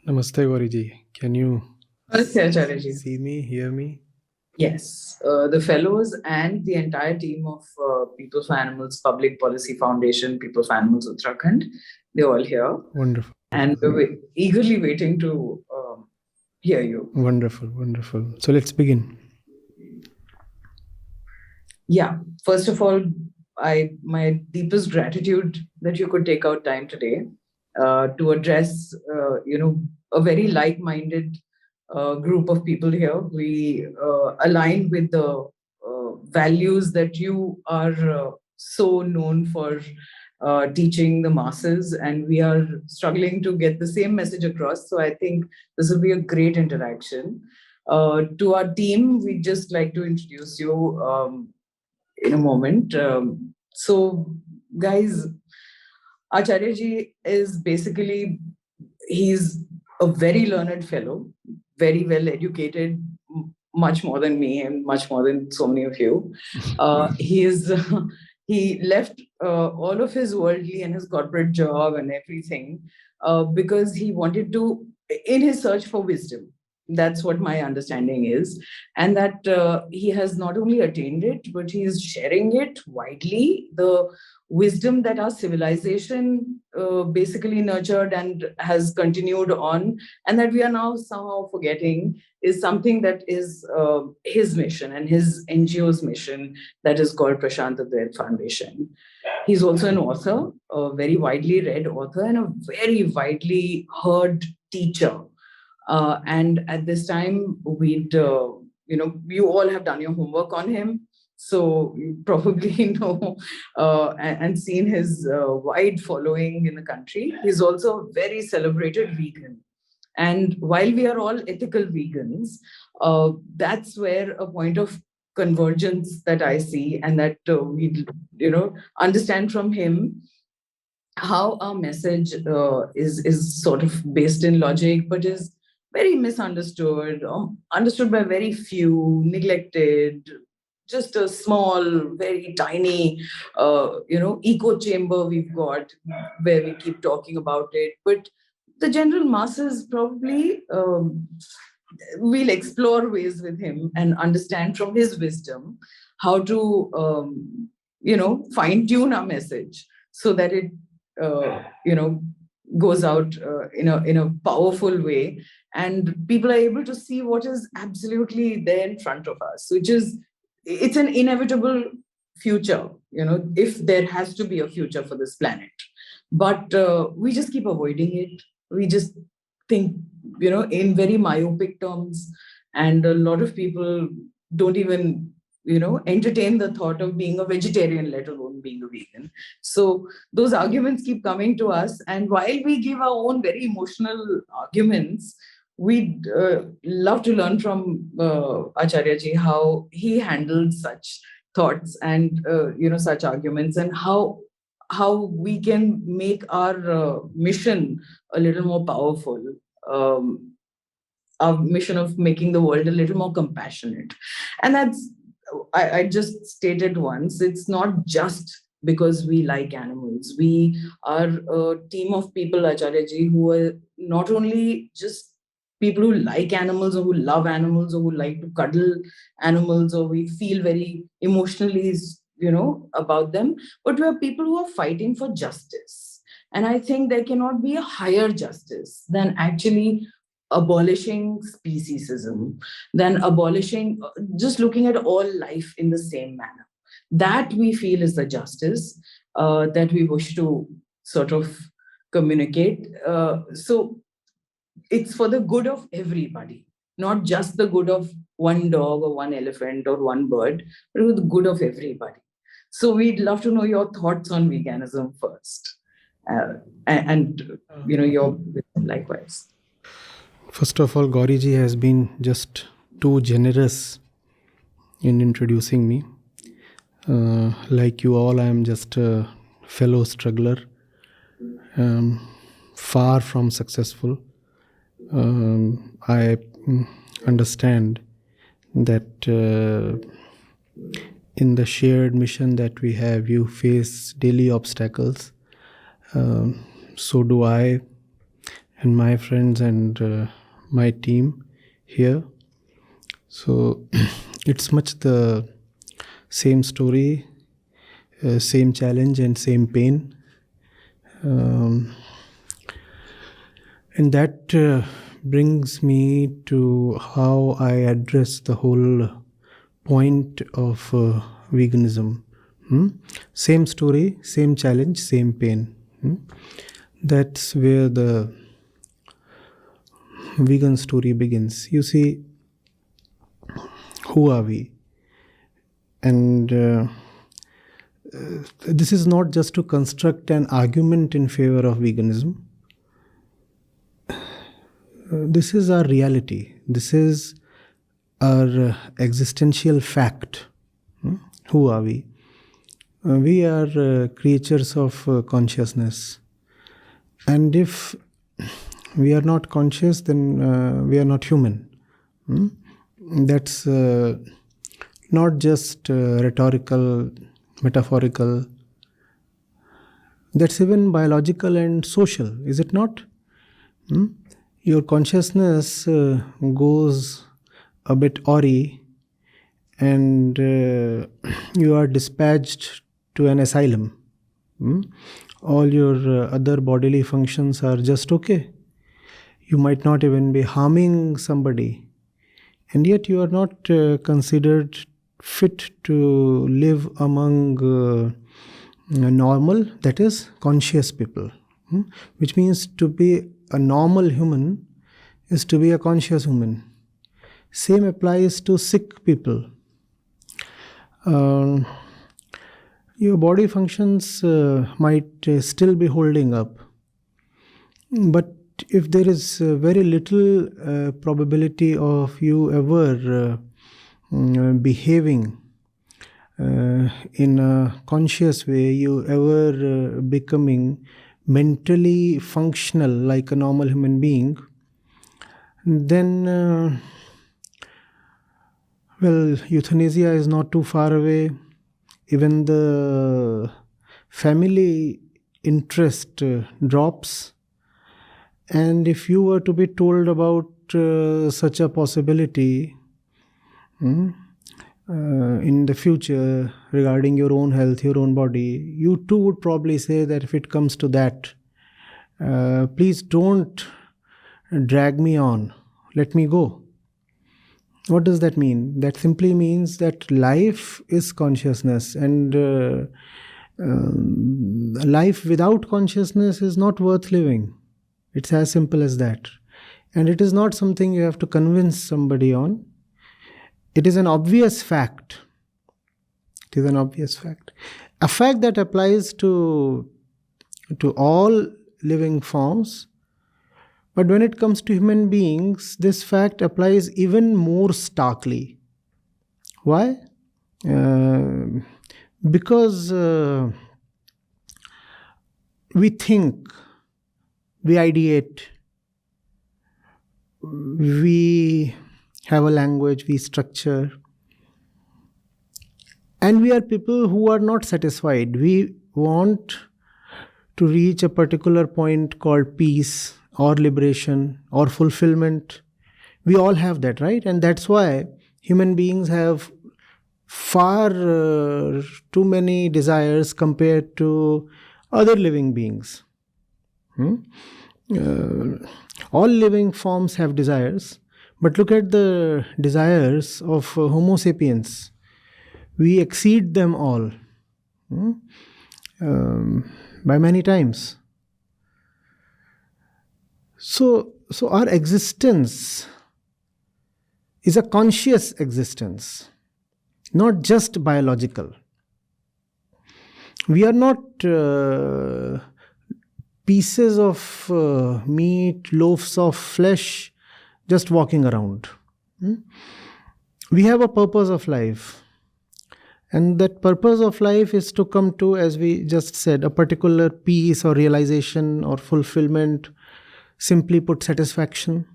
Namaste, Gauriji. Can you Namaste, Acharya ji. see me, hear me? Yes, the fellows and the entire team of People for Animals Public Policy Foundation, People for Animals Uttarakhand, they're all here. Wonderful. And we're eagerly waiting to hear you. Wonderful, wonderful. So let's begin. Yeah, first of all, my deepest gratitude that you could take out time today to address, a very like-minded group of people here. We align with the values that you are so known for teaching the masses, and we are struggling to get the same message across. So I think this will be a great interaction. To our team, we'd just like to introduce you in a moment. So, guys, Acharya ji is basically, he's a very learned fellow, very well educated, much more than me and much more than so many of you. He left all of his worldly and his corporate job and everything because he wanted to, in his search for wisdom. That's what my understanding is. And that he has not only attained it, but he is sharing it widely. The wisdom that our civilization basically nurtured and has continued on, and that we are now somehow forgetting, is something that is his mission and his NGO's mission, that is called Prashant Foundation. He's also an author, a very widely read author, and a very widely heard teacher. And at this time, you all have done your homework on him. So you probably know and seen his wide following in the country. He's also a very celebrated vegan. And while we are all ethical vegans, that's where a point of convergence that I see, and that we understand from him how our message is sort of based in logic, but is very misunderstood, understood by very few, neglected, just a small, very tiny, echo chamber we've got where we keep talking about it. But the general masses probably will explore ways with him and understand from his wisdom how to, fine tune our message so that it, goes out in a powerful way, and people are able to see what is absolutely there in front of us, which is, it's an inevitable future, if there has to be a future for this planet. But we just keep avoiding it. We just think, in very myopic terms, and a lot of people don't even, entertain the thought of being a vegetarian, let alone being a vegan. So those arguments keep coming to us, and while we give our own very emotional arguments, we'd love to learn from Acharya ji how he handled such thoughts and such arguments, and how we can make our mission a little more powerful. Our mission of making the world a little more compassionate. And that's, I just stated once, it's not just because we like animals. We are a team of people, Acharya ji, who are not only just people who like animals or who love animals or who like to cuddle animals, or we feel very emotionally, about them, but we are people who are fighting for justice. And I think there cannot be a higher justice than actually abolishing speciesism, than abolishing, just looking at all life in the same manner. That we feel is the justice that we wish to sort of communicate. So it's for the good of everybody, not just the good of one dog or one elephant or one bird, but for the good of everybody. So we'd love to know your thoughts on veganism first, and your likewise. First of all, Gauriji has been just too generous in introducing me. Like you all, I am just a fellow struggler, far from successful. I understand that in the shared mission that we have, you face daily obstacles. So do I. and my friends and my team here. So it's much the same story, same challenge and same pain. And that brings me to how I address the whole point of veganism. Same story, same challenge, same pain. That's where the vegan story begins. You see, who are we? And this is not just to construct an argument in favor of veganism. This is our reality. This is our existential fact. Who are we? We are creatures of consciousness. And if we are not conscious, then we are not human. That's not just rhetorical, metaphorical. That's even biological and social, is it not? Your consciousness goes a bit awry and you are dispatched to an asylum. All your other bodily functions are just okay. You might not even be harming somebody, and yet you are not considered fit to live among normal, that is, conscious people. Which means to be a normal human is to be a conscious human. Same applies to sick people. Your body functions might still be holding up, but if there is very little probability of you ever behaving in a conscious way, you ever becoming mentally functional like a normal human being, then euthanasia is not too far away. Even the family interest drops. And if you were to be told about such a possibility in the future regarding your own health, your own body, you too would probably say that if it comes to that, please don't drag me on, let me go. What does that mean? That simply means that life is consciousness, and life without consciousness is not worth living. It's as simple as that. And it is not something you have to convince somebody on. It is an obvious fact. It is an obvious fact. A fact that applies to all living forms. But when it comes to human beings, this fact applies even more starkly. Why? Because we think, we ideate, we have a language, we structure, and we are people who are not satisfied. We want to reach a particular point called peace or liberation or fulfillment. We all have that, right? And that's why human beings have far too many desires compared to other living beings. All living forms have desires, but look at the desires of Homo sapiens. We exceed them all by many times. So our existence is a conscious existence, not just biological. We are not pieces of meat, loaves of flesh, just walking around. We have a purpose of life. And that purpose of life is to come to, as we just said, a particular peace or realization or fulfillment, simply put, satisfaction.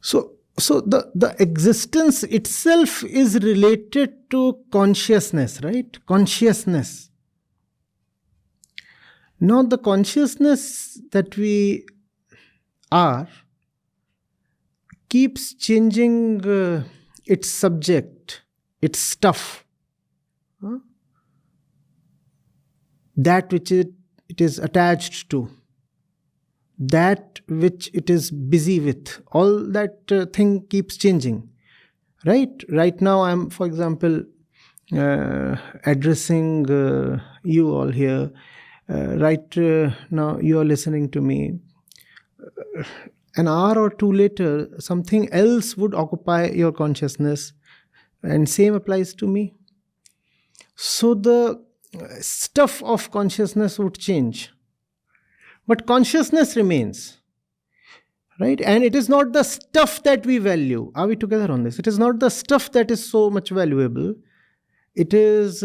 So the existence itself is related to consciousness, right? Consciousness. Now, the consciousness that we are keeps changing its subject, its stuff, that which it is attached to, that which it is busy with. All that thing keeps changing. Right now, I'm, for example, addressing you all here. Now, you are listening to me. An hour or two later, something else would occupy your consciousness, and same applies to me. So the stuff of consciousness would change, but consciousness remains. Right? And it is not the stuff that we value. Are we together on this? It is not the stuff that is so much valuable. It is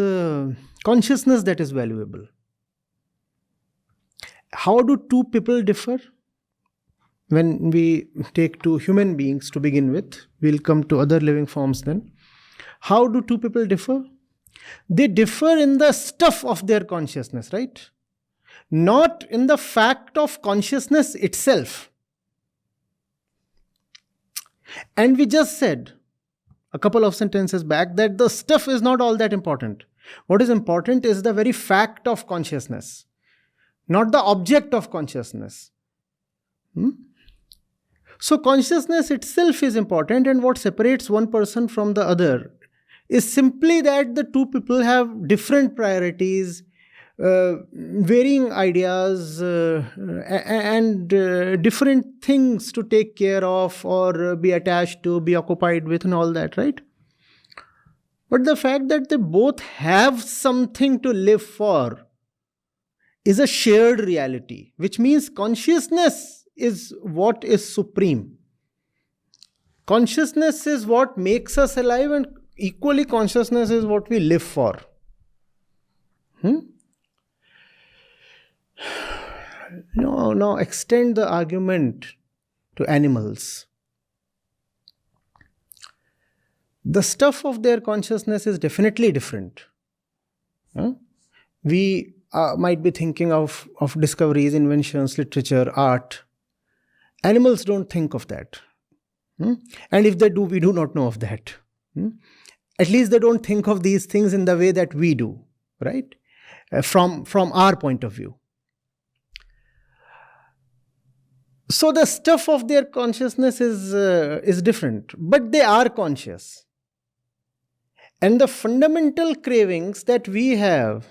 consciousness that is valuable. How do two people differ? When we take two human beings to begin with, we'll come to other living forms then. How do two people differ? They differ in the stuff of their consciousness, right? Not in the fact of consciousness itself. And we just said a couple of sentences back that the stuff is not all that important. What is important is the very fact of consciousness, not the object of consciousness. So consciousness itself is important, and what separates one person from the other is simply that the two people have different priorities, varying ideas, and different things to take care of or be attached to, be occupied with, and all that, right? But the fact that they both have something to live for is a shared reality, which means consciousness is what is supreme. Consciousness is what makes us alive, and equally consciousness is what we live for. Now extend the argument to animals. The stuff of their consciousness is definitely different. We might be thinking of discoveries, inventions, literature, art. Animals don't think of that. And if they do, we do not know of that. At least they don't think of these things in the way that we do, right? From our point of view. So the stuff of their consciousness is different, but they are conscious. And the fundamental cravings that we have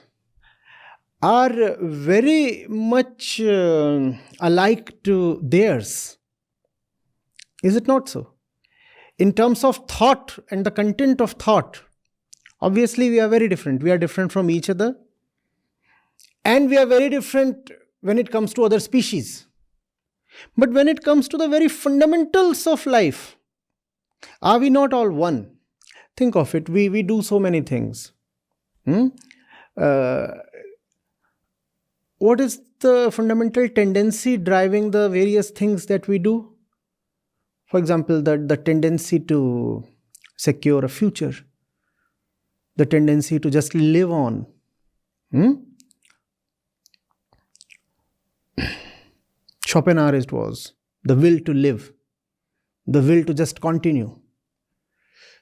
are very much alike to theirs. Is it not so? In terms of thought and the content of thought, obviously we are very different. We are different from each other. And we are very different when it comes to other species. But when it comes to the very fundamentals of life, are we not all one? Think of it. We do so many things. What is the fundamental tendency driving the various things that we do? For example, the tendency to secure a future, the tendency to just live on. Schopenhauer, it was the will to live, the will to just continue.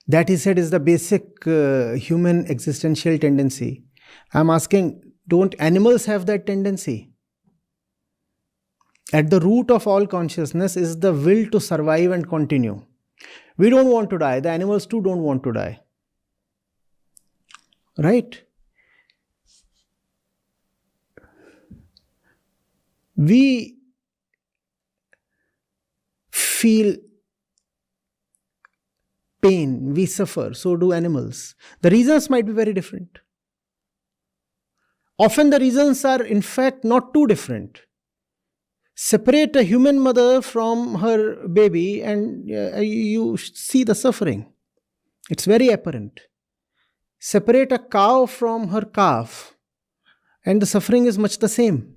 That, he said, is the basic human existential tendency. I'm asking, don't animals have that tendency? At the root of all consciousness is the will to survive and continue. We don't want to die. The animals too don't want to die. Right? We feel pain, we suffer, so do animals. The reasons might be very different. Often the reasons are in fact not too different. Separate a human mother from her baby and you see the suffering. It's very apparent. Separate a cow from her calf and the suffering is much the same.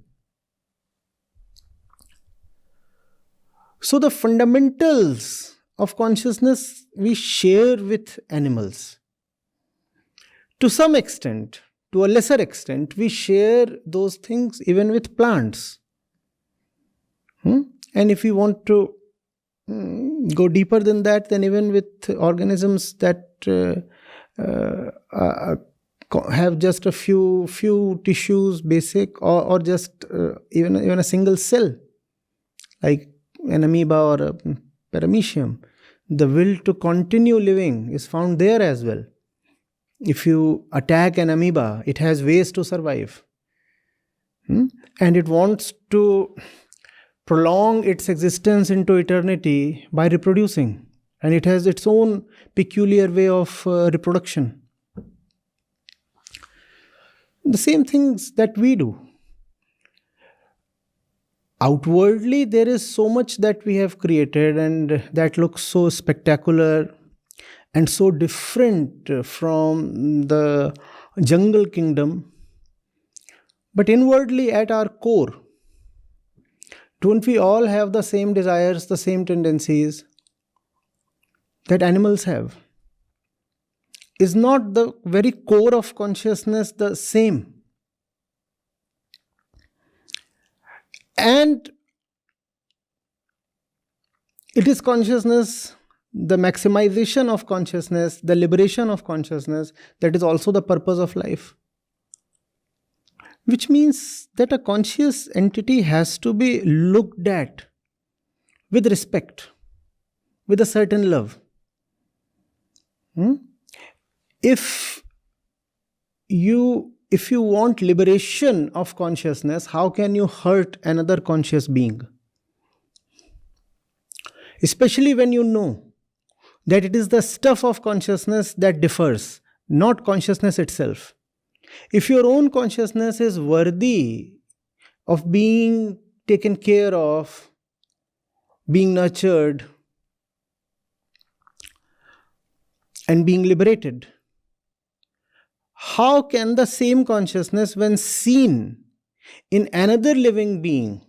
So the fundamentals of consciousness we share with animals. To some extent, to a lesser extent, we share those things even with plants. And if we want to go deeper than that, then even with organisms that have just a few tissues, basic, or just even a single cell, like an amoeba or a paramecium, the will to continue living is found there as well. If you attack an amoeba, it has ways to survive. And it wants to prolong its existence into eternity by reproducing. And it has its own peculiar way of reproduction. The same things that we do. Outwardly, there is so much that we have created and that looks so spectacular and so different from the jungle kingdom. But inwardly, at our core, don't we all have the same desires, the same tendencies that animals have? Is not the very core of consciousness the same? And it is consciousness, the maximization of consciousness, the liberation of consciousness, that is also the purpose of life. Which means that a conscious entity has to be looked at with respect, with a certain love. If you want liberation of consciousness, how can you hurt another conscious being? Especially when you know that it is the stuff of consciousness that differs, not consciousness itself. If your own consciousness is worthy of being taken care of, being nurtured, and being liberated, how can the same consciousness, when seen in another living being,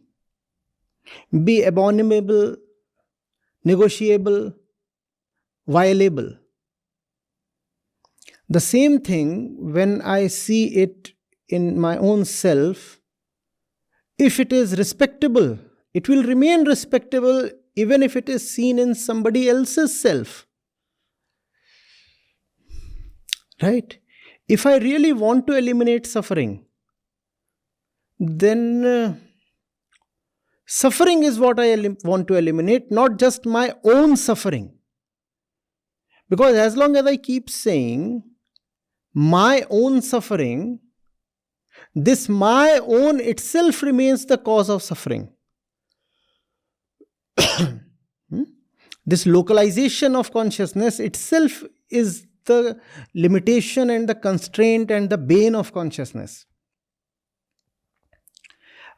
be abominable, negotiable, violable? The same thing, when I see it in my own self, if it is respectable, it will remain respectable even if it is seen in somebody else's self. Right? If I really want to eliminate suffering, then suffering is what I want to eliminate, not just my own suffering. Because as long as I keep saying my own suffering, this my own itself remains the cause of suffering. This localization of consciousness itself is the limitation and the constraint and the bane of consciousness.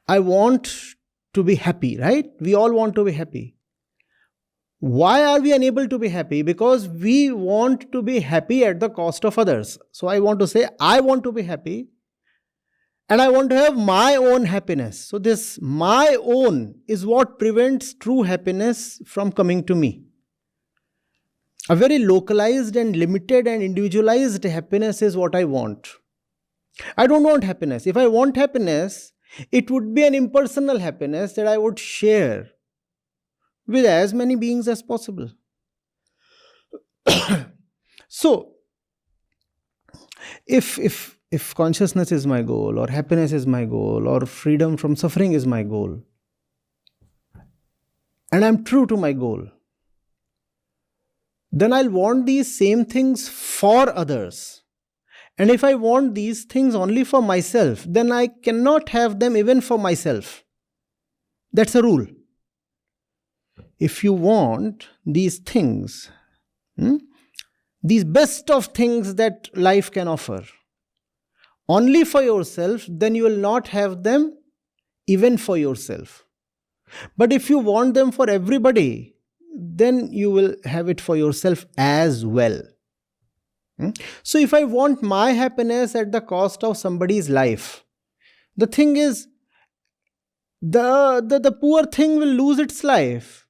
I want to be happy, right? We all want to be happy. Why are we unable to be happy? Because we want to be happy at the cost of others. So I want to say, I want to be happy and I want to have my own happiness. So this my own is what prevents true happiness from coming to me. A very localized and limited and individualized happiness is what I want. I don't want happiness. If I want happiness, it would be an impersonal happiness that I would share with as many beings as possible. So, if consciousness is my goal, or happiness is my goal, or freedom from suffering is my goal, and I'm true to my goal, then I'll want these same things for others. And if I want these things only for myself, then I cannot have them even for myself. That's a rule. If you want these things, these best of things that life can offer, only for yourself, then you will not have them even for yourself. But if you want them for everybody, then you will have it for yourself as well. So if I want my happiness at the cost of somebody's life, the thing is, the poor thing will lose its life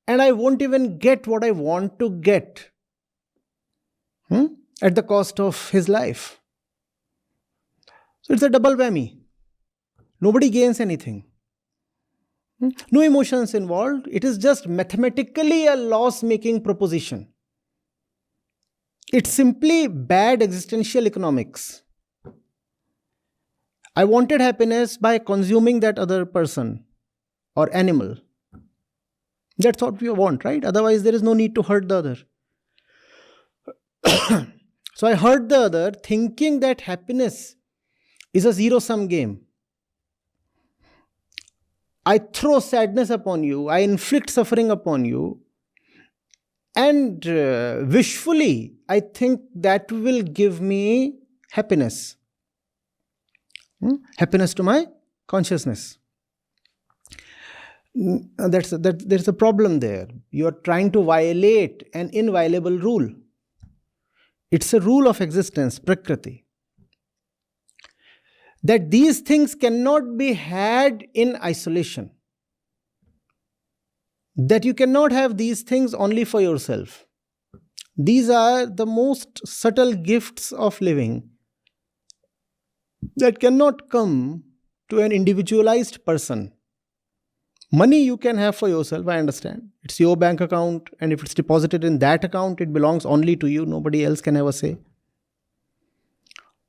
and I won't even get what I want to get at the cost of his life. So it's a double whammy. Nobody gains anything. No emotions involved. It is just mathematically a loss-making proposition. It's simply bad existential economics. I wanted happiness by consuming that other person or animal. That's what we want, right? Otherwise, there is no need to hurt the other. So I hurt the other thinking that happiness is a zero-sum game. I throw sadness upon you, I inflict suffering upon you, and wishfully, I think that will give me happiness. Happiness to my consciousness. There's a problem there. You are trying to violate an inviolable rule. It's a rule of existence, Prakriti. That these things cannot be had in isolation. That you cannot have these things only for yourself. These are the most subtle gifts of living that cannot come to an individualized person. Money you can have for yourself, I understand. It's your bank account, and if it's deposited in that account, it belongs only to you. Nobody else can ever say.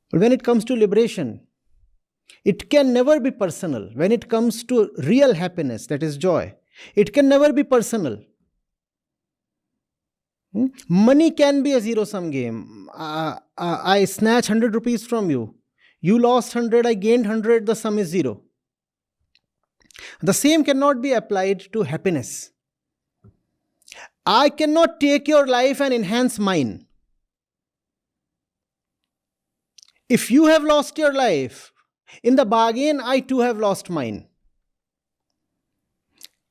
But when it comes to liberation, it can never be personal. When it comes to real happiness, that is joy, it can never be personal. Money can be a zero-sum game. I snatch 100 rupees from you. You lost 100, I gained 100, the sum is 0. The same cannot be applied to happiness. I cannot take your life and enhance mine. If you have lost your life, in the bargain, I too have lost mine.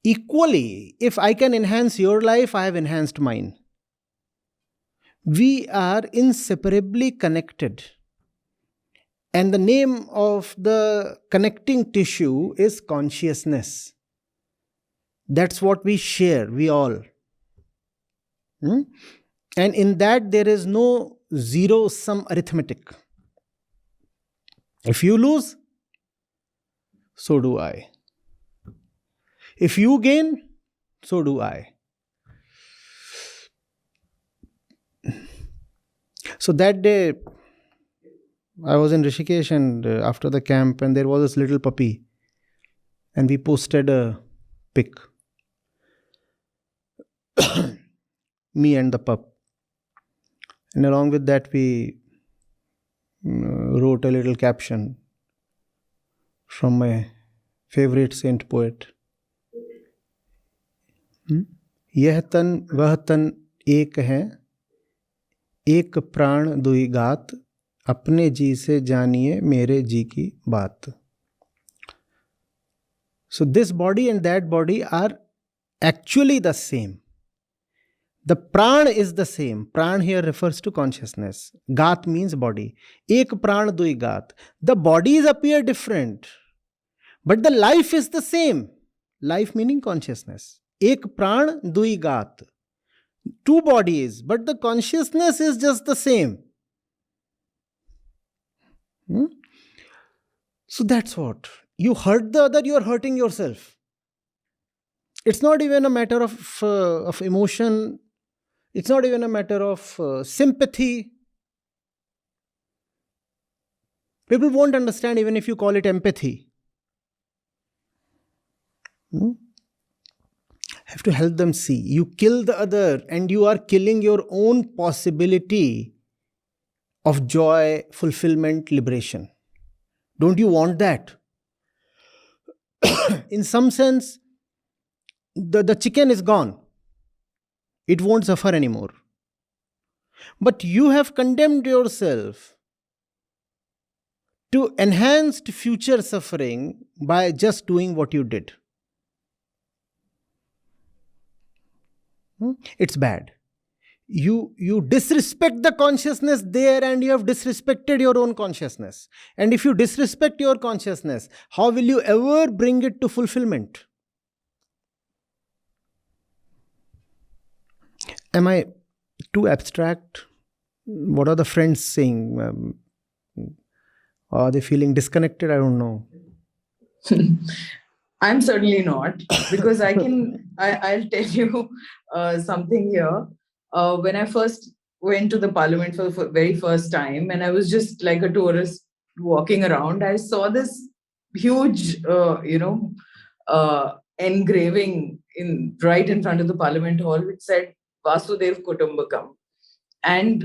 Equally, if I can enhance your life, I have enhanced mine. We are inseparably connected. And the name of the connecting tissue is consciousness. That's what we share, we all. And in that there is no zero-sum arithmetic. If you lose, so do I. If you gain, so do I. So that day, I was in Rishikesh and after the camp, and there was this little puppy, and we posted a pic. Me and the pup. And along with that, we wrote a little caption from my favorite saint poet. यह तन वह तन एक है, एक प्राण दुई गात, अपने जी से जानिए मेरे जी की बात. So this body and that body are actually the same. The pran is the same. Pran here refers to consciousness. Gat means body. Ek pran dui gat. The bodies appear different, but the life is the same. Life meaning consciousness. Ek pran dui gat. Two bodies, but the consciousness is just the same. So that's what. You hurt the other, you are hurting yourself. It's not even a matter of emotion. It's not even a matter of sympathy. People won't understand even if you call it empathy. Have to help them see. You kill the other and you are killing your own possibility of joy, fulfillment, liberation. Don't you want that? In some sense, the chicken is gone. It won't suffer anymore. But you have condemned yourself to enhanced future suffering by just doing what you did. It's bad. You disrespect the consciousness there and you have disrespected your own consciousness. And if you disrespect your consciousness, how will you ever bring it to fulfillment? Am I too abstract? What are the friends saying? Are they feeling disconnected? I don't know. I'm certainly not, because I'll tell you something here. When I first went to the parliament for the very first time, and I was just like a tourist walking around, I saw this huge, engraving right in front of the parliament hall, which said Vasudev Kutumbakam. And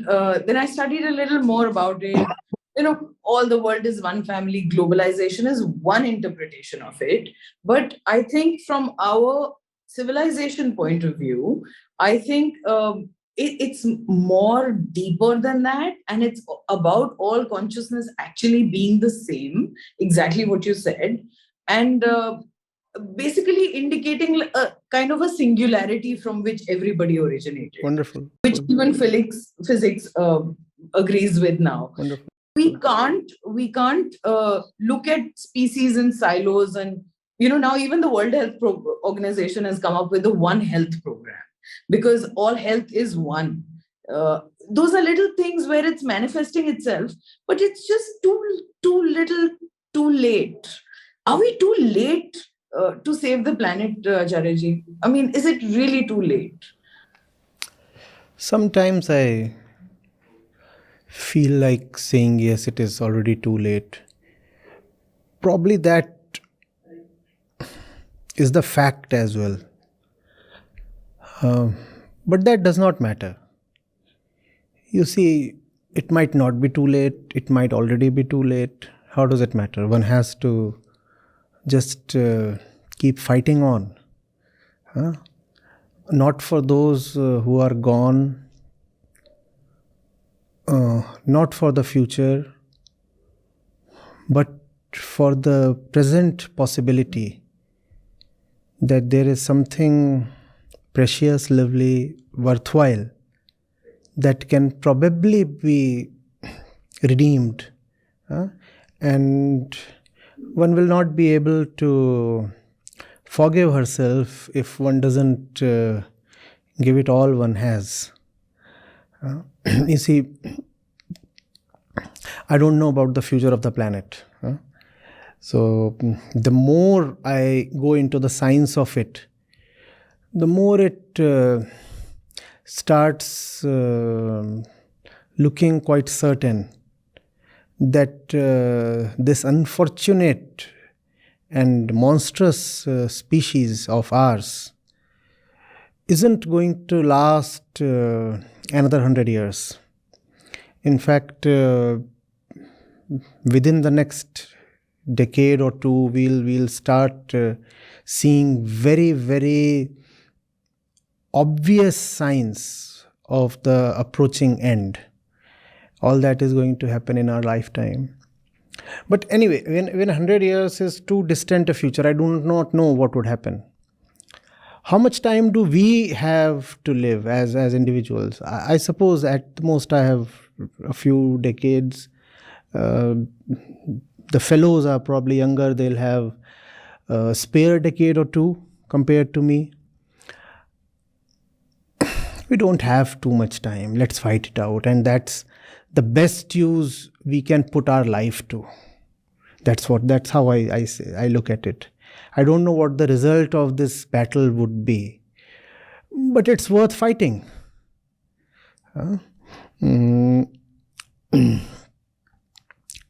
then I studied a little more about it. All the world is one family, globalization is one interpretation of it. But I think from our civilization point of view, I think it's more deeper than that. And it's about all consciousness actually being the same, exactly what you said. And basically indicating a kind of a singularity from which everybody originated. Wonderful. Which even physics agrees with now. Wonderful. We can't look at species in silos. And now even the World Health Organization has come up with the One Health program, because all health is one. Those are little things where it's manifesting itself, but it's just too little, too late. Are we too late to save the planet, Acharya? I mean, is it really too late? Sometimes I feel like saying yes, it is already too late. Probably that is the fact as well. But that does not matter. You see, it might not be too late, it might already be too late. How does it matter? One has to just keep fighting on. Not for those who are gone, not for the future, but for the present possibility that there is something precious, lovely, worthwhile that can probably be redeemed. And one will not be able to forgive herself if one doesn't give it all one has. You see, I don't know about the future of the planet. So the more I go into the science of it, the more it starts looking quite certain that this unfortunate and monstrous species of ours isn't going to last another 100 years. In fact, within the next decade or two, we'll start seeing very, very obvious signs of the approaching end. All that is going to happen in our lifetime. But anyway, when 100 years is too distant a future, I do not know what would happen. How much time do we have to live as individuals? I suppose at the most I have a few decades. The fellows are probably younger. They'll have a spare decade or two compared to me. We don't have too much time. Let's fight it out. And that's the best use we can put our life to. That's how I look at it. I don't know what the result of this battle would be, but it's worth fighting.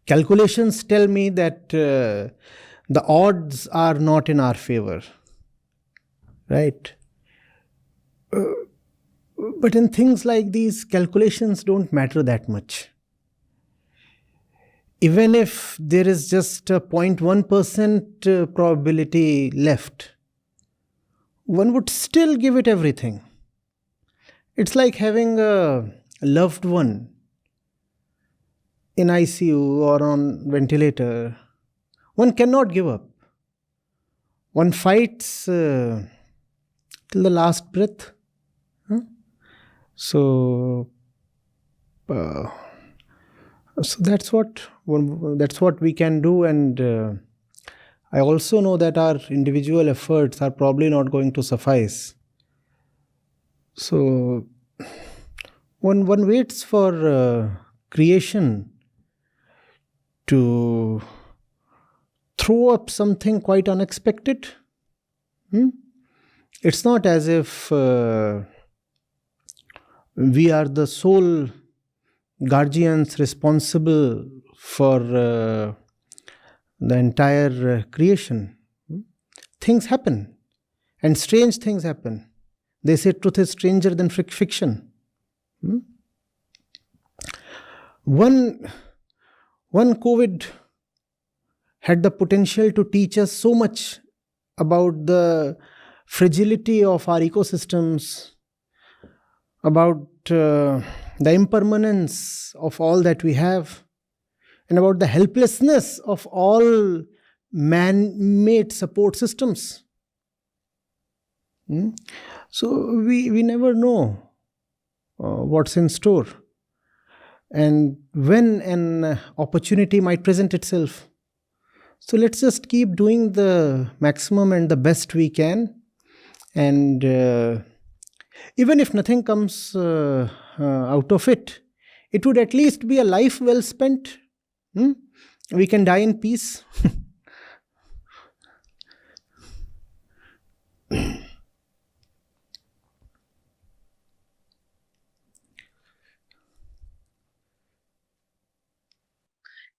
Calculations tell me that the odds are not in our favor, right? But in things like these, calculations don't matter that much. Even if there is just a 0.1% probability left, one would still give it everything. It's like having a loved one in ICU or on ventilator. One cannot give up. One fights till the last breath. So that's what we can do. And I also know that our individual efforts are probably not going to suffice. So one waits for creation to throw up something quite unexpected. It's not as if we are the sole guardians responsible for the entire creation. Things happen, and strange things happen. They say truth is stranger than fiction. One COVID had the potential to teach us so much about the fragility of our ecosystems, about the impermanence of all that we have, and about the helplessness of all man-made support systems. So we never know what's in store and when an opportunity might present itself. So let's just keep doing the maximum and the best we can. And even if nothing comes out of it, it would at least be a life well spent. We can die in peace.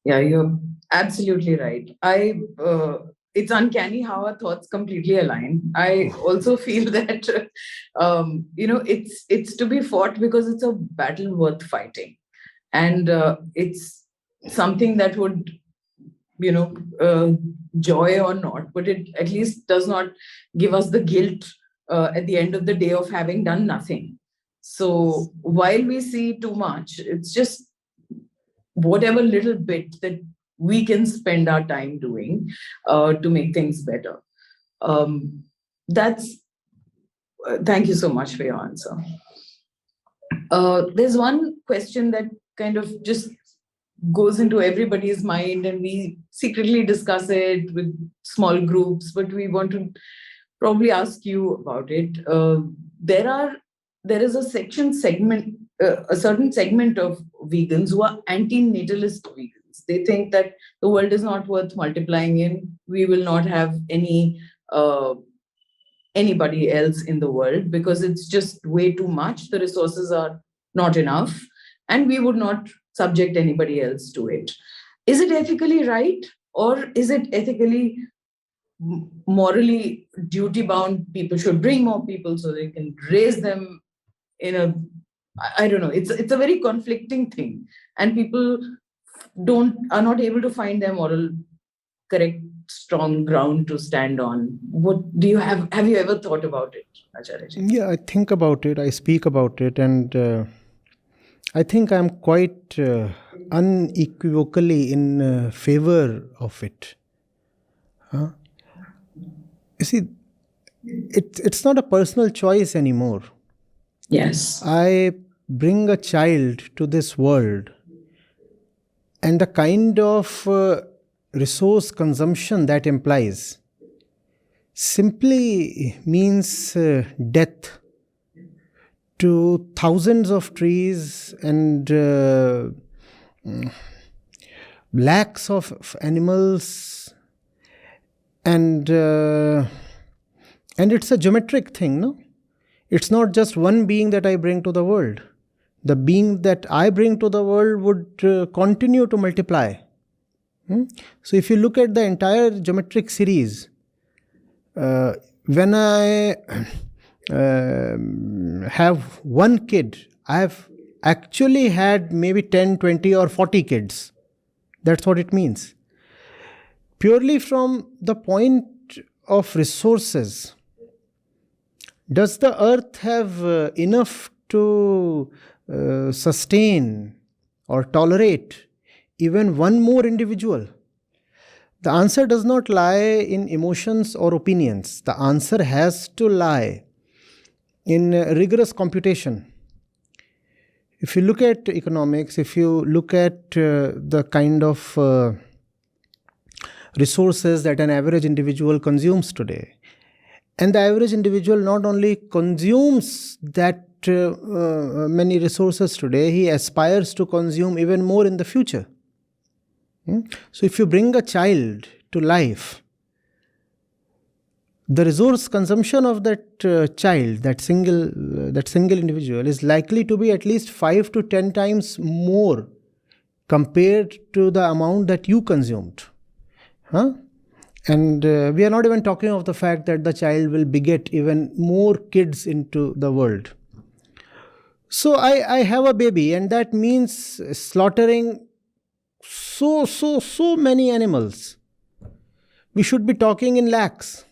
Yeah, you're absolutely right. It's uncanny how our thoughts completely align. I also feel that it's to be fought because it's a battle worth fighting, and it's something that would, joy or not, but it at least does not give us the guilt at the end of the day of having done nothing. So while we see too much, it's just whatever little bit that we can spend our time doing to make things better. Thank you so much for your answer. There's one question that kind of just goes into everybody's mind, and we secretly discuss it with small groups, but we want to probably ask you about it. There is a certain segment of vegans who are anti-natalist vegans. They think that the world is not worth multiplying in. We will not have anybody else in the world because it's just way too much. The resources are not enough, and we would not subject anybody else to it. Is it ethically right, or is it ethically, morally duty bound? People should bring more people so they can raise them in a, I don't know. It's a very conflicting thing, and people are not able to find their moral correct strong ground to stand on. What do you have you ever thought about it, Acharya? Yeah, I think about it, I speak about it, and I think I'm quite unequivocally in favor of it. You see, it's not a personal choice anymore. Yes. I bring a child to this world, and the kind of resource consumption that implies simply means death to thousands of trees and lakhs of animals, and it's a geometric thing, no? It's not just one being that I bring to the world. The being that I bring to the world would continue to multiply. So if you look at the entire geometric series, when I have one kid, I have actually had maybe 10, 20 or 40 kids. That's what it means. Purely from the point of resources, does the earth have enough to sustain or tolerate even one more individual? The answer does not lie in emotions or opinions. The answer has to lie in rigorous computation. If you look at economics, if you look at the kind of resources that an average individual consumes today, and the average individual not only consumes that many resources today, he aspires to consume even more in the future. So if you bring a child to life, the resource consumption of that child, that single individual, is likely to be at least 5 to 10 times more compared to the amount that you consumed. And we are not even talking of the fact that the child will beget even more kids into the world. So I have a baby, and that means slaughtering so many animals. We should be talking in lakhs.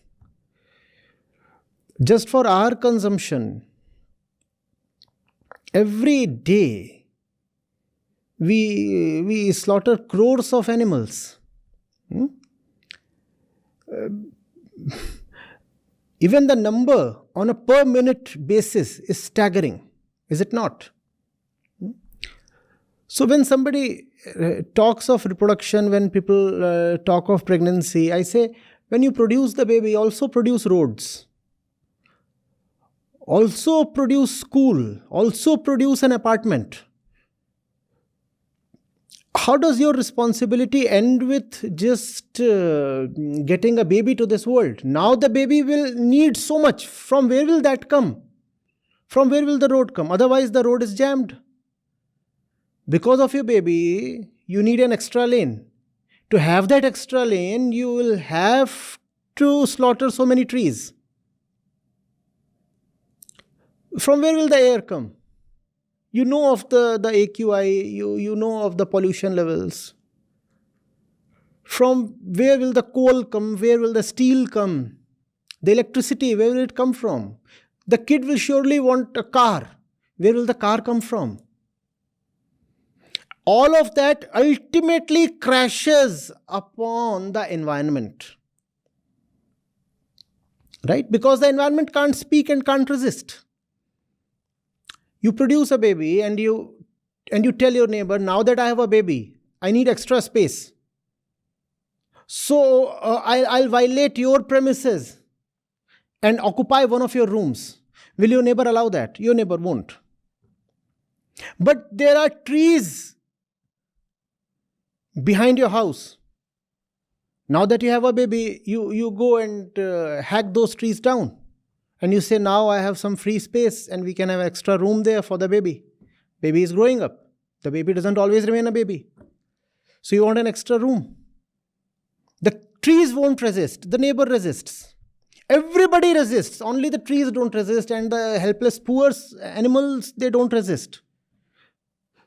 Just for our consumption, every day we slaughter crores of animals. Even the number on a per minute basis is staggering, is it not? So when somebody talks of reproduction, when people talk of pregnancy, I say, when you produce the baby, also produce roads. Also produce school, also produce an apartment. How does your responsibility end with just getting a baby to this world? Now the baby will need so much. From where will that come? From where will the road come? Otherwise the road is jammed. Because of your baby, you need an extra lane. To have that extra lane, you will have to slaughter so many trees. From where will the air come? You know of the AQI, you know of the pollution levels. From where will the coal come? Where will the steel come? The electricity, where will it come from? The kid will surely want a car. Where will the car come from? All of that ultimately crashes upon the environment. Right? Because the environment can't speak and can't resist. You produce a baby and you tell your neighbor, now that I have a baby, I need extra space. So I'll violate your premises and occupy one of your rooms. Will your neighbor allow that? Your neighbor won't. But there are trees behind your house. Now that you have a baby, you go and hack those trees down. And you say, now I have some free space and we can have extra room there for the baby. Baby is growing up. The baby doesn't always remain a baby. So you want an extra room. The trees won't resist. The neighbor resists. Everybody resists. Only the trees don't resist, and the helpless poor animals, they don't resist.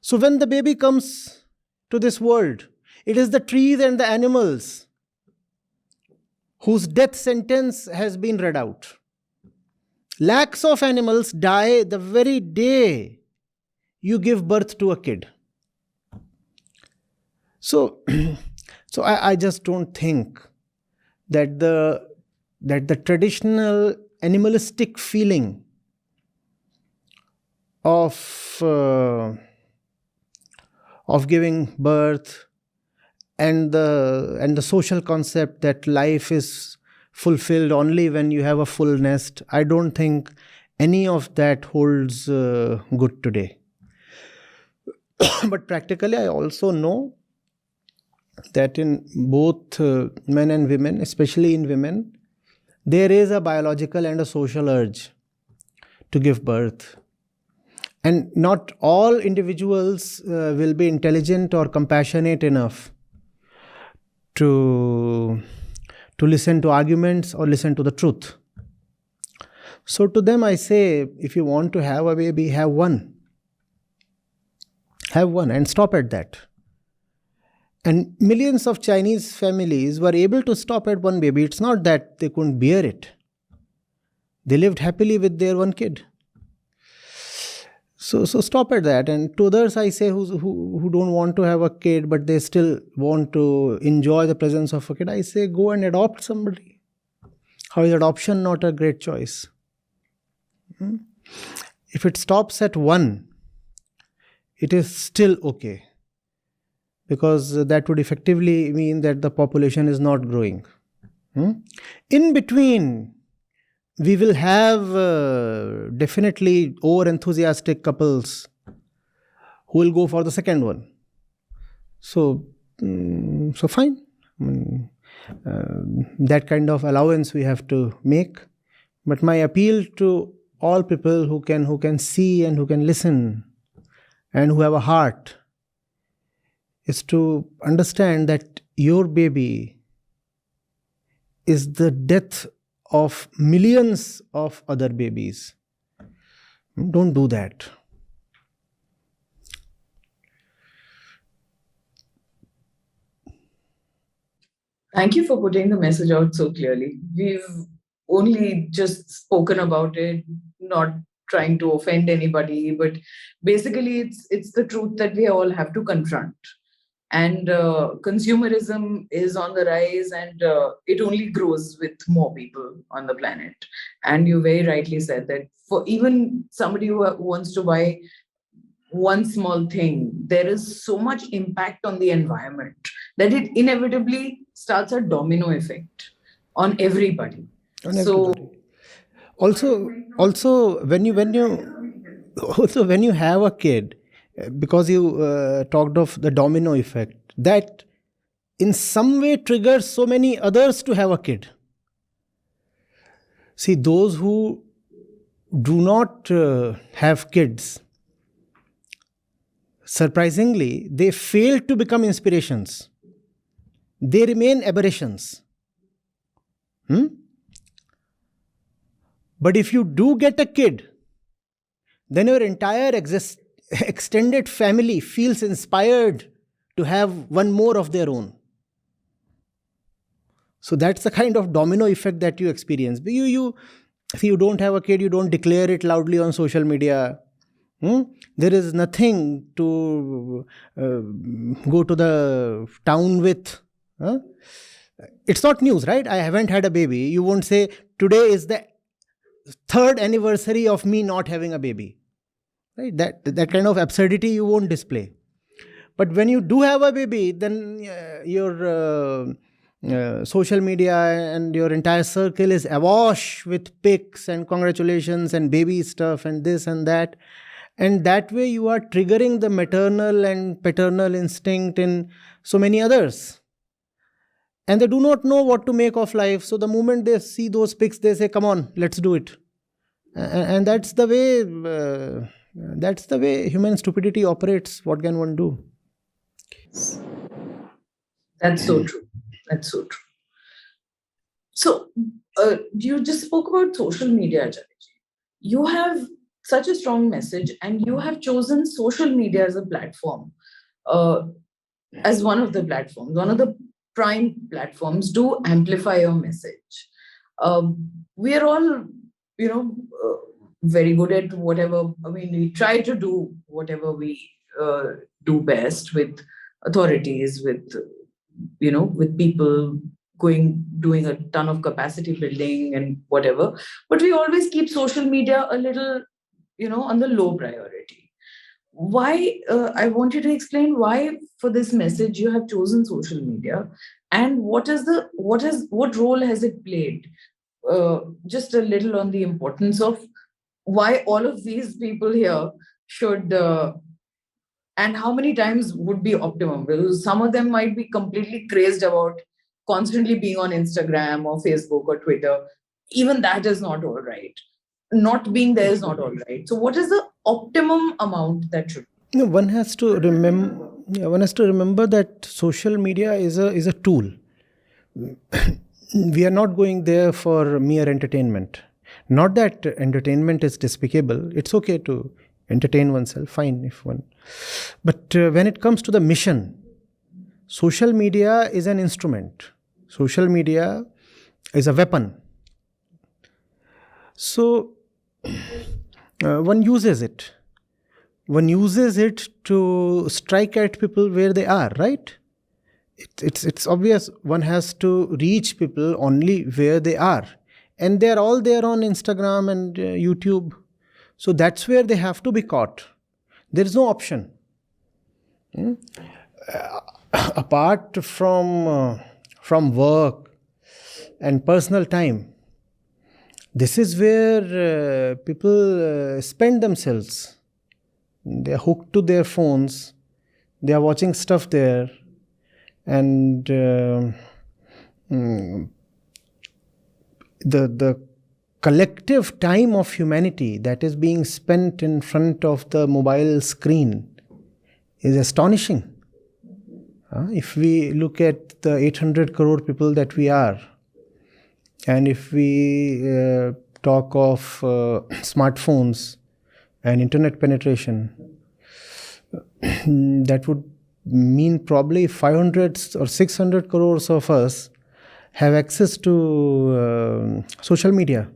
So when the baby comes to this world, it is the trees and the animals whose death sentence has been read out. Lakhs of animals die the very day you give birth to a kid. So I just don't think that the traditional animalistic feeling of giving birth and the social concept that life is fulfilled only when you have a full nest, I don't think any of that holds good today. But practically, I also know that in both men and women, especially in women, there is a biological and a social urge to give birth. And not all individuals will be intelligent or compassionate enough to listen to arguments or listen to the truth. So to them I say, if you want to have a baby, have one. Have one and stop at that. And millions of Chinese families were able to stop at one baby. It's not that they couldn't bear it. They lived happily with their one kid. So stop at that. And to others I say who don't want to have a kid but they still want to enjoy the presence of a kid, I say go and adopt somebody. How is adoption not a great choice? If it stops at one, it is still okay. Because that would effectively mean that the population is not growing. In between, we will have definitely over-enthusiastic couples who will go for the second one. So So fine. That kind of allowance we have to make. But my appeal to all people who can see and who can listen and who have a heart is to understand that your baby is the death of millions of other babies. Don't do that. Thank you for putting the message out so clearly. We've only just spoken about it, not trying to offend anybody, but basically it's the truth that we all have to confront. And consumerism is on the rise, and it only grows with more people on the planet. And you very rightly said that for even somebody who wants to buy one small thing, there is so much impact on the environment that it inevitably starts a domino effect on everybody. So Also, when you have a kid, because you talked of the domino effect, that in some way triggers so many others to have a kid. See, those who do not have kids, surprisingly, they fail to become inspirations. They remain aberrations. But if you do get a kid, then your entire extended family feels inspired to have one more of their own. So that's the kind of domino effect that you experience. If you don't have a kid, you don't declare it loudly on social media. There is nothing to go to the town with. It's not news, right? I haven't had a baby. You won't say, today is the 3rd anniversary of me not having a baby. Right? That kind of absurdity you won't display. But when you do have a baby, then your social media and your entire circle is awash with pics and congratulations and baby stuff and this and that. And that way you are triggering the maternal and paternal instinct in so many others. And they do not know what to make of life. So the moment they see those pics, they say, come on, let's do it. And that's the way human stupidity operates. What can one do? That's so true. That's so true. So you just spoke about social media, Acharya. You have such a strong message, and you have chosen social media as a platform, as one of the platforms, one of the prime platforms to amplify your message. We are all, very good at whatever. I mean, we try to do whatever we do best with authorities, with people doing a ton of capacity building and whatever. But we always keep social media a little, on the low priority. Why? I want you to explain why, for this message, you have chosen social media, and what role has it played? Just a little on the importance of why all of these people here should, and how many times would be optimum, because some of them might be completely crazed about constantly being on Instagram or Facebook or Twitter. Even that is not all right. Not being there is not all right. So what is the optimum amount that should be? One has to remember that social media is a tool. We are not going there for mere entertainment. Not that entertainment is despicable. It's okay to entertain oneself, fine if one. But when it comes to the mission, social media is an instrument. Social media is a weapon. So one uses it. One uses it to strike at people where they are, right? It's obvious one has to reach people only where they are. And they're all there on Instagram and YouTube. So that's where they have to be caught. There is no option. Apart from work and personal time, this is where people spend themselves. They are hooked to their phones. They are watching stuff there. and the collective time of humanity that is being spent in front of the mobile screen is astonishing. If we look at the 800 crore people that we are, and if we talk of smartphones and internet penetration, that would mean probably 500 or 600 crores of us have access to social media.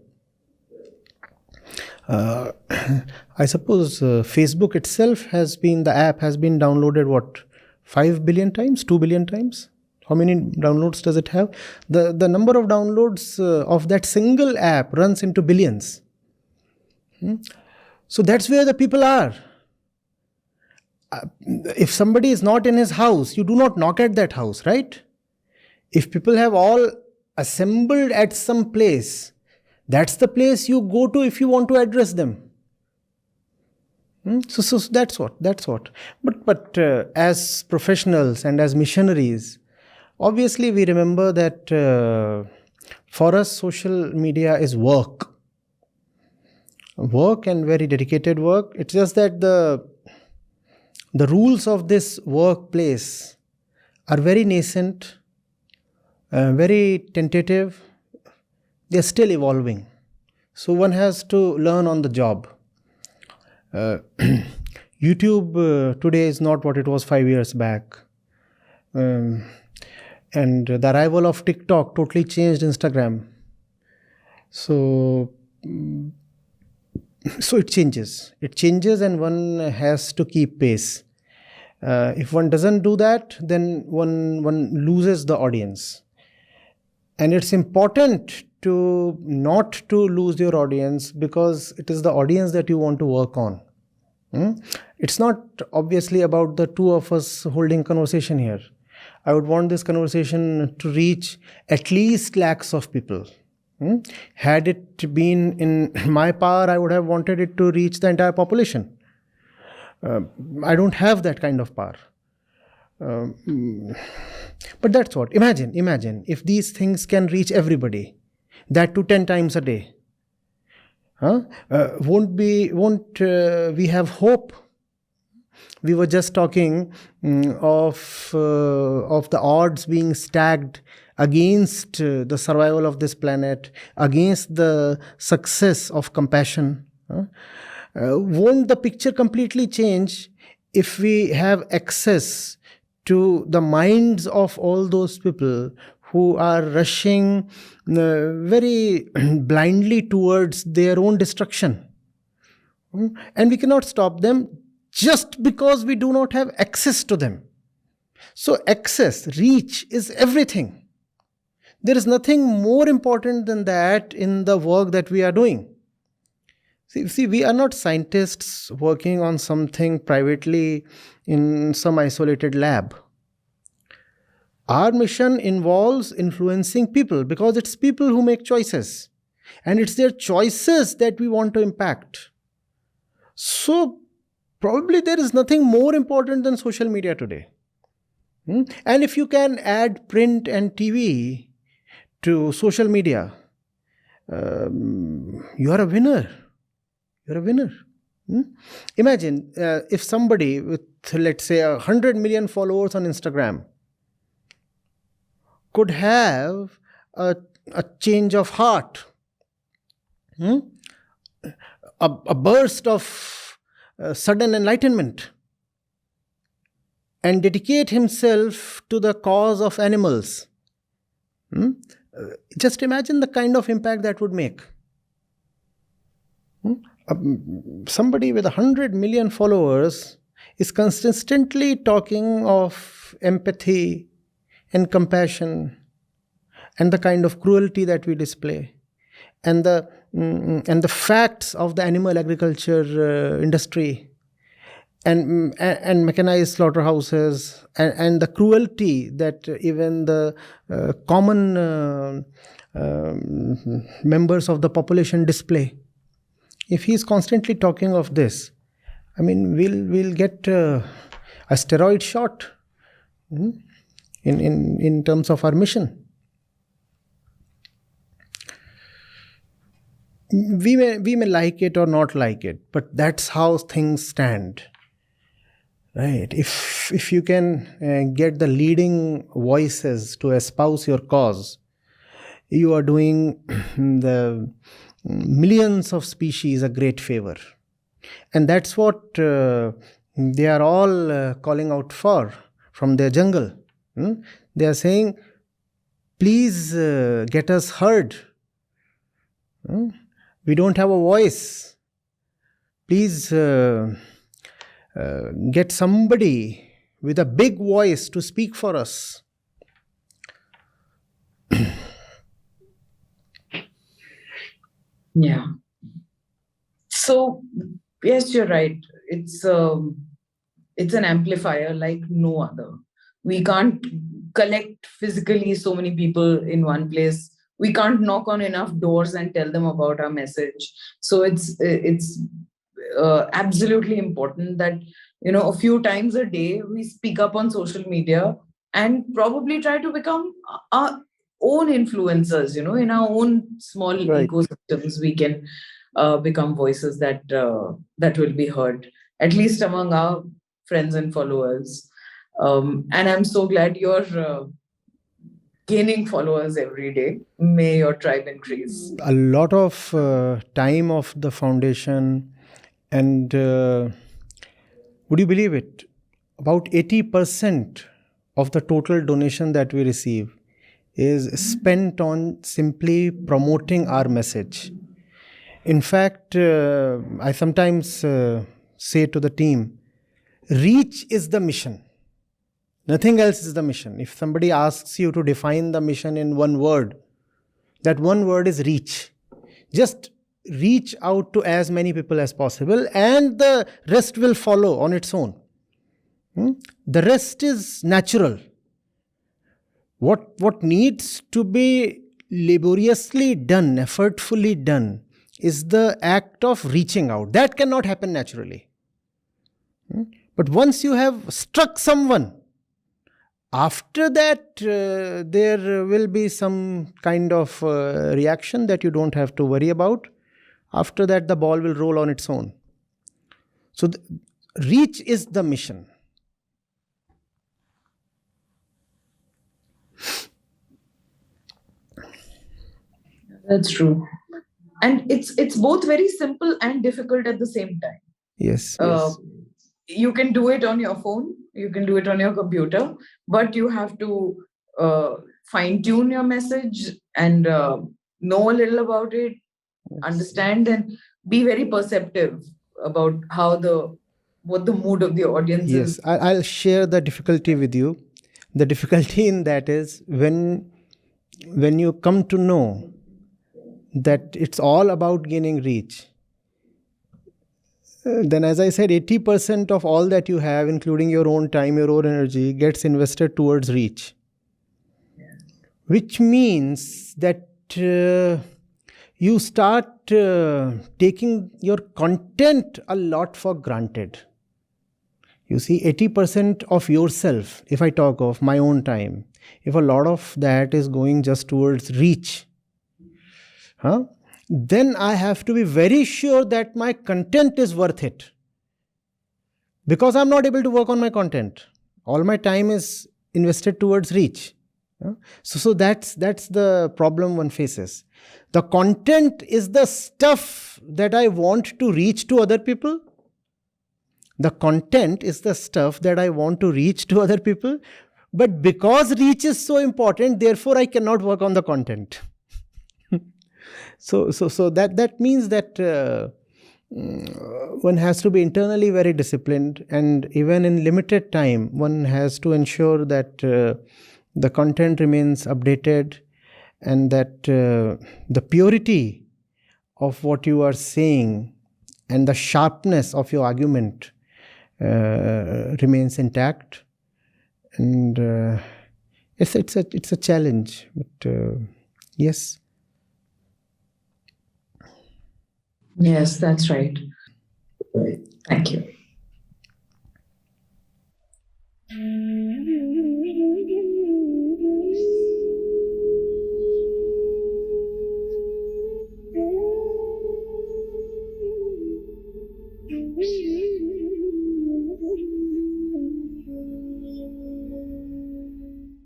I suppose Facebook itself the app has been downloaded, what, 5 billion times, 2 billion times? How many downloads does it have? The number of downloads of that single app runs into billions. So that's where the people are. If somebody is not in his house, you do not knock at that house, right? If people have all assembled at some place, that's the place you go to if you want to address them. So that's what. But as professionals and as missionaries, obviously we remember that for us social media is work and very dedicated work. It's just that the rules of this workplace are very nascent, very tentative. They're still evolving. So one has to learn on the job. YouTube today is not what it was 5 years back. And the arrival of TikTok totally changed Instagram. So it changes. It changes and one has to keep pace. If one doesn't do that, then one loses the audience. And it's important to not to lose your audience, because it is the audience that you want to work on. It's not obviously about the two of us holding conversation here. I would want this conversation to reach at least lakhs of people. Had it been in my power, I would have wanted it to reach the entire population. I don't have that kind of power. But that's what. Imagine if these things can reach everybody, that to 10 times a day. Won't we have hope? We were just talking of the odds being stacked against the survival of this planet, against the success of compassion. Won't the picture completely change if we have access to the minds of all those people who are rushing very blindly towards their own destruction? And we cannot stop them just because we do not have access to them. So access, reach is everything. There is nothing more important than that in the work that we are doing. See, we are not scientists working on something privately in some isolated lab. Our mission involves influencing people, because it's people who make choices. And it's their choices that we want to impact. So probably there is nothing more important than social media today. And if you can add print and TV to social media, you are a winner. You're a winner. Imagine if somebody with, let's say, 100 million followers on Instagram could have a change of heart, a burst of sudden enlightenment, and dedicate himself to the cause of animals. Just imagine the kind of impact that would make. Somebody with 100 million followers is consistently talking of empathy and compassion and the kind of cruelty that we display and the facts of the animal agriculture industry and mechanized slaughterhouses and the cruelty that even the common members of the population display. If he is constantly talking of this, I mean, we'll get a steroid shot. in terms of our mission. We may like it or not like it, but that's how things stand. Right. If you can get the leading voices to espouse your cause, you are doing the millions of species a great favor. And that's what they are all calling out for from their jungle. They are saying, please get us heard. We don't have a voice. Please get somebody with a big voice to speak for us. Yeah. So, yes, you're right. It's an amplifier like no other. We can't collect physically so many people in one place. We can't knock on enough doors and tell them about our message. So it's absolutely important that, a few times a day we speak up on social media and probably try to become our own influencers. In our own small Right. ecosystems, we can become voices that will be heard, at least among our friends and followers. And I'm so glad you're gaining followers every day. May your tribe increase. A lot of time of the foundation, and would you believe it? About 80% of the total donation that we receive is spent on simply promoting our message. In fact, I sometimes say to the team, reach is the mission. Nothing else is the mission. If somebody asks you to define the mission in one word, that one word is reach. Just reach out to as many people as possible, and the rest will follow on its own. The rest is natural. What needs to be laboriously done, effortfully done, is the act of reaching out. That cannot happen naturally. But once you have struck someone, after that, there will be some kind of reaction that you don't have to worry about. After that, the ball will roll on its own. So, reach is the mission. That's true. And it's both very simple and difficult at the same time. Yes. You can do it on your phone, you can do it on your computer, but you have to fine-tune your message and know a little about it, understand, and be very perceptive about what the mood of the audience is. Yes, I'll share the difficulty with you. The difficulty in that is when you come to know that it's all about gaining reach, then, as I said, 80% of all that you have, including your own time, your own energy, gets invested towards reach. Which means that you start taking your content a lot for granted. You see, 80% of yourself, if I talk of my own time, if a lot of that is going just towards reach, then I have to be very sure that my content is worth it. Because I'm not able to work on my content. All my time is invested towards reach. So that's the problem one faces. The content is the stuff that I want to reach to other people. The content is the stuff that I want to reach to other people. But because reach is so important, therefore I cannot work on the content. So that means that one has to be internally very disciplined, and even in limited time, one has to ensure that the content remains updated, and that the purity of what you are saying and the sharpness of your argument remains intact. And it's a challenge, but yes. Yes, that's right. Thank you.